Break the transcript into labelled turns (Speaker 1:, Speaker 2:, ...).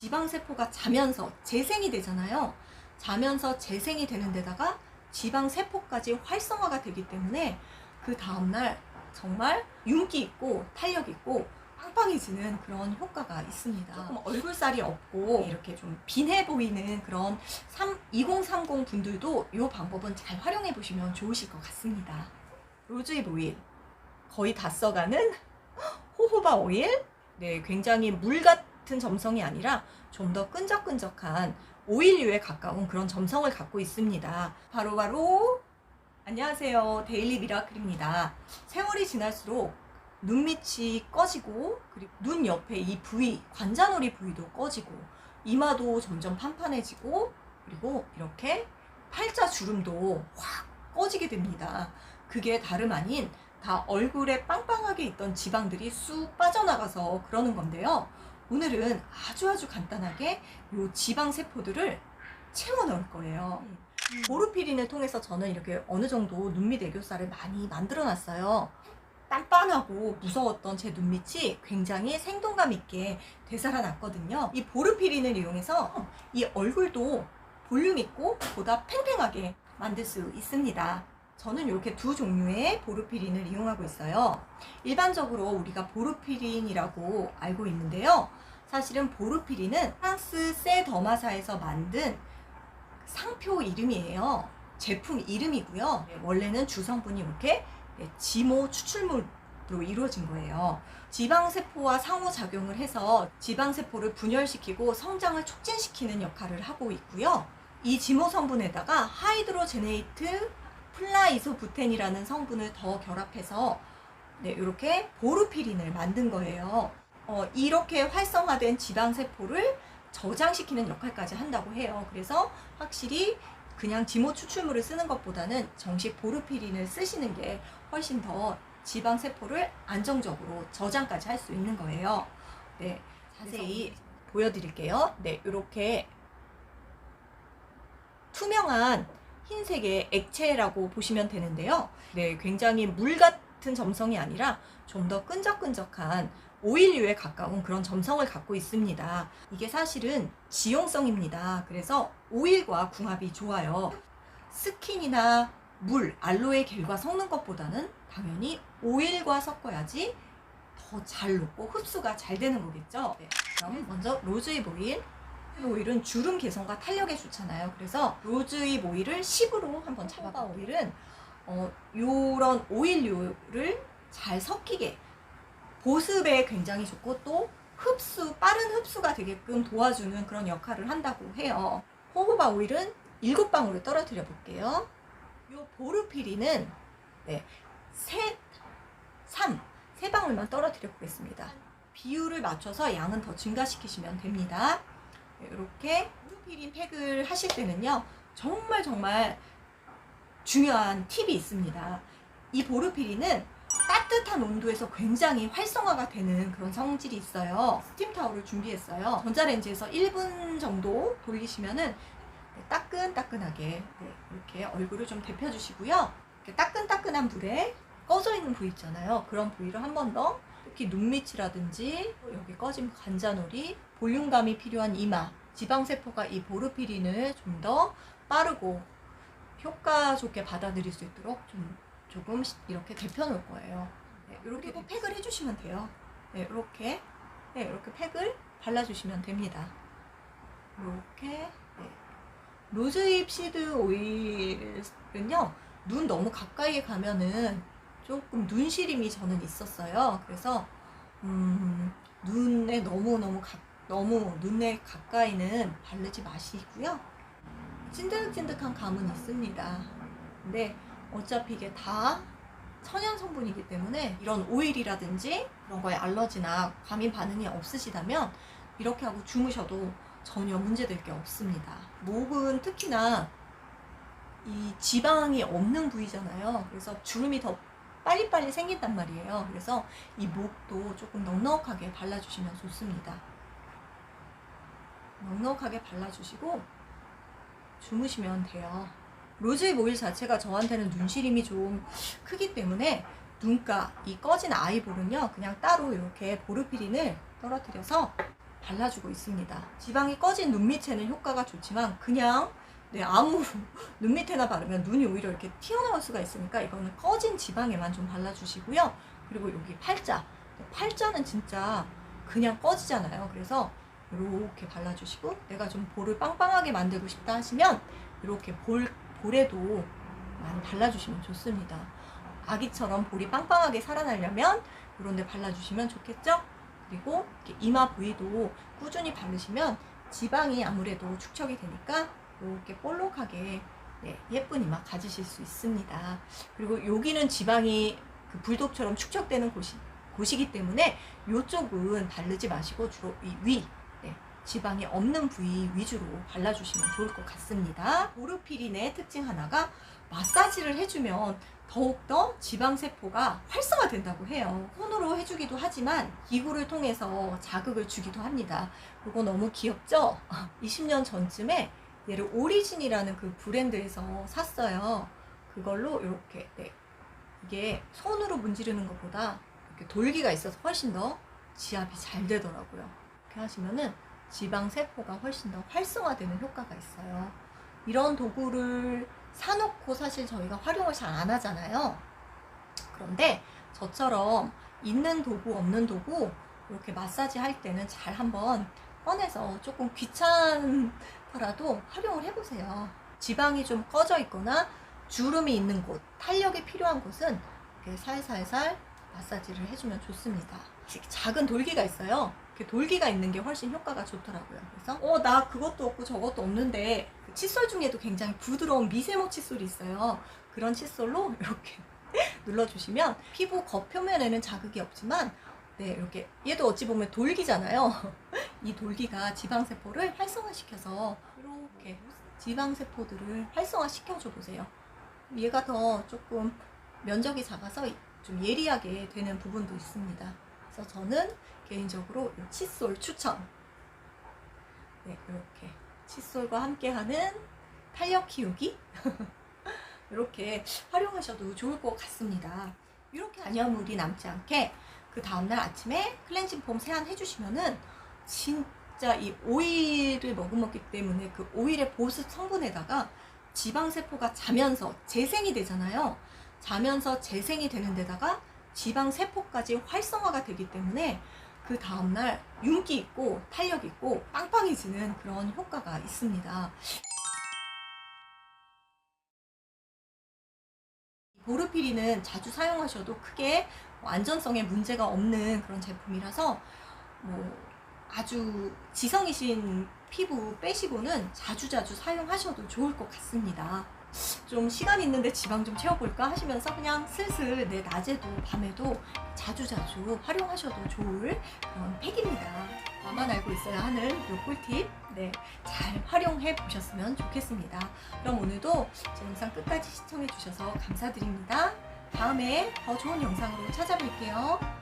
Speaker 1: 지방세포가 자면서 재생이 되잖아요. 자면서 재생이 되는 데다가 지방세포까지 활성화가 되기 때문에 그 다음날 정말 윤기 있고 탄력 있고 빵빵해지는 그런 효과가 있습니다. 조금 얼굴살이 없고 이렇게 좀 빈해 보이는 그런 2030 분들도 이 방법은 잘 활용해 보시면 좋으실 것 같습니다. 로즈잎 오일 거의 다 써가는 호호바 오일, 네, 굉장히 물 같은 점성이 아니라 좀 더 끈적끈적한 오일류에 가까운 그런 점성을 갖고 있습니다. 바로 안녕하세요, 데일리 미라클입니다. 세월이 지날수록 눈밑이 꺼지고 그리고 눈 옆에 이 부위, 관자놀이 부위도 꺼지고 이마도 점점 판판해지고 그리고 이렇게 팔자 주름도 확 꺼지게 됩니다. 그게 다름 아닌 다 얼굴에 빵빵하게 있던 지방들이 쑥 빠져나가서 그러는 건데요. 오늘은 아주 간단하게 이 지방 세포들을 채워 넣을 거예요. 보르피린을 통해서 저는 이렇게 어느 정도 눈밑 애교살을 많이 만들어 놨어요. 빤빤하고 무서웠던 제 눈밑이 굉장히 생동감 있게 되살아났거든요. 이 보르피린을 이용해서 이 얼굴도 볼륨 있고 보다 팽팽하게 만들 수 있습니다. 저는 이렇게 두 종류의 보르피린을 이용하고 있어요. 일반적으로 우리가 보르피린이라고 알고 있는데요. 사실은 보르피린은 프랑스 세더마사에서 만든 상표 이름이에요. 제품 이름이고요. 원래는 주성분이 이렇게 지모 추출물로 이루어진 거예요. 지방세포와 상호작용을 해서 지방세포를 분열시키고 성장을 촉진시키는 역할을 하고 있고요. 이 지모 성분에다가 하이드로제네이트 플라이소부텐이라는 성분을 더 결합해서 이렇게 보르피린을 만든 거예요. 이렇게 활성화된 지방세포를 저장시키는 역할까지 한다고 해요. 그래서 확실히 그냥 지모 추출물을 쓰는 것보다는 정식 보르피린을 쓰시는 게 훨씬 더 지방세포를 안정적으로 저장까지 할 수 있는 거예요. 네, 자세히 보여드릴게요. 네, 이렇게 투명한 흰색의 액체라고 보시면 되는데요. 네, 굉장히 물 같은 점성이 아니라 좀 더 끈적끈적한 오일류에 가까운 그런 점성을 갖고 있습니다. 이게 사실은 지용성입니다. 그래서 오일과 궁합이 좋아요. 스킨이나 물, 알로에 겔과 섞는 것보다는 당연히 오일과 섞어야지 더 잘 녹고 흡수가 잘 되는 거겠죠. 네, 그럼 먼저 로즈잎 오일. 오일은 주름 개선과 탄력에 좋잖아요. 그래서 로즈잎 오일을 10으로 한번 잡아봐. 오일은 요런 오일류를 잘 섞이게 보습에 굉장히 좋고 또 빠른 흡수가 되게끔 도와주는 그런 역할을 한다고 해요. 호호바 오일은 7방울을 떨어뜨려 볼게요. 요 보르피린은 3방울만 떨어뜨려 보겠습니다. 비율을 맞춰서 양은 더 증가시키시면 됩니다. 이렇게 보르피린 팩을 하실 때는요, 정말 중요한 팁이 있습니다. 이 보르피린은 따뜻한 온도에서 굉장히 활성화가 되는 그런 성질이 있어요. 스팀 타올을 준비했어요. 전자레인지에서 1분 정도 돌리시면은 따끈따끈하게 이렇게 얼굴을 좀 데펴주시고요. 이렇게 따끈따끈한 불에 꺼져 있는 부위 있잖아요. 그런 부위를 한 번 더, 특히 눈밑이라든지 여기 꺼진 관자놀이, 볼륨감이 필요한 이마, 지방세포가 이 보르피린을 좀 더 빠르고 효과 좋게 받아들일 수 있도록 조금 이렇게 데펴 놓을 거예요. 네, 이렇게 팩을 해주시면 돼요. 네, 이렇게 팩을 발라주시면 됩니다. 이렇게. 로즈잎 시드 오일은요, 눈 너무 가까이에 가면은 조금 눈시림이 저는 있었어요. 그래서 눈에 너무 눈에 가까이는 바르지 마시고요. 찐득찐득한 감은 있습니다. 근데 어차피 이게 다 천연 성분이기 때문에 이런 오일이라든지 그런 거에 알러지나 과민 반응이 없으시다면 이렇게 하고 주무셔도 전혀 문제될 게 없습니다. 목은 특히나 이 지방이 없는 부위잖아요. 그래서 주름이 더 빨리빨리 생긴단 말이에요. 그래서 이 목도 조금 넉넉하게 발라주시면 좋습니다. 넉넉하게 발라주시고 주무시면 돼요. 로즈잎 오일 자체가 저한테는 눈시림이 좀 크기 때문에 눈가, 이 꺼진 아이볼은요, 그냥 따로 이렇게 보르피린을 떨어뜨려서 발라주고 있습니다. 지방이 꺼진 눈 밑에는 효과가 좋지만 그냥 아무 눈 밑에나 바르면 눈이 오히려 이렇게 튀어나올 수가 있으니까 이거는 꺼진 지방에만 좀 발라주시고요. 그리고 여기 팔자는 진짜 그냥 꺼지잖아요. 그래서 이렇게 발라주시고, 내가 좀 볼을 빵빵하게 만들고 싶다 하시면 이렇게 볼에도 많이 발라주시면 좋습니다. 아기처럼 볼이 빵빵하게 살아나려면 이런 데 발라주시면 좋겠죠? 그리고 이렇게 이마 부위도 꾸준히 바르시면 지방이 아무래도 축적이 되니까 이렇게 볼록하게 예쁜 이마 가지실 수 있습니다. 그리고 여기는 지방이 그 불독처럼 축적되는 곳이기 때문에 이쪽은 바르지 마시고 주로 이 위, 지방이 없는 부위 위주로 발라주시면 좋을 것 같습니다. 보르피린의 특징 하나가 마사지를 해주면 더욱더 지방세포가 활성화된다고 해요. 손으로 해주기도 하지만 기구를 통해서 자극을 주기도 합니다. 이거 너무 귀엽죠? 20년 전쯤에 얘를 오리진이라는 그 브랜드에서 샀어요. 그걸로 이렇게 이게 손으로 문지르는 것보다 이렇게 돌기가 있어서 훨씬 더 지압이 잘 되더라고요. 이렇게 하시면은 지방세포가 훨씬 더 활성화되는 효과가 있어요. 이런 도구를 사놓고 사실 저희가 활용을 잘 안 하잖아요. 그런데 저처럼 있는 도구 없는 도구 이렇게 마사지 할 때는 잘 한번 꺼내서 조금 귀찮더라도 활용을 해보세요. 지방이 좀 꺼져 있거나 주름이 있는 곳, 탄력이 필요한 곳은 이렇게 살살살 마사지를 해주면 좋습니다. 작은 돌기가 있어요. 이렇게 돌기가 있는 게 훨씬 효과가 좋더라고요. 그래서 나 그것도 없고 저것도 없는데, 칫솔 중에도 굉장히 부드러운 미세모 칫솔이 있어요. 그런 칫솔로 이렇게 눌러주시면 피부 겉표면에는 자극이 없지만 이렇게 얘도 어찌 보면 돌기잖아요. 이 돌기가 지방세포를 활성화시켜서 이렇게 지방세포들을 활성화시켜줘 보세요. 얘가 더 조금 면적이 작아서 좀 예리하게 되는 부분도 있습니다. 그래서 저는 개인적으로 이 칫솔 추천. 이렇게 칫솔과 함께하는 탄력 키우기 이렇게 활용하셔도 좋을 것 같습니다. 이렇게 잔여물이 남지 않게 그 다음날 아침에 클렌징 폼 세안 해주시면은 진짜 이 오일을 머금었기 때문에 그 오일의 보습 성분에다가 지방세포가 자면서 재생이 되잖아요. 자면서 재생이 되는 데다가 지방세포까지 활성화가 되기 때문에 그 다음날 윤기 있고 탄력 있고 빵빵해지는 그런 효과가 있습니다. 보르피린은 자주 사용하셔도 크게 안전성에 문제가 없는 그런 제품이라서 아주 지성이신 피부 빼시고는 자주자주 사용하셔도 좋을 것 같습니다. 좀 시간 있는데 지방 좀 채워볼까 하시면서 그냥 슬슬 낮에도 밤에도 자주자주 활용하셔도 좋을 그런 팩입니다. 나만 알고 있어야 하는 요 꿀팁 잘 활용해 보셨으면 좋겠습니다. 그럼 오늘도 제 영상 끝까지 시청해 주셔서 감사드립니다. 다음에 더 좋은 영상으로 찾아뵐게요.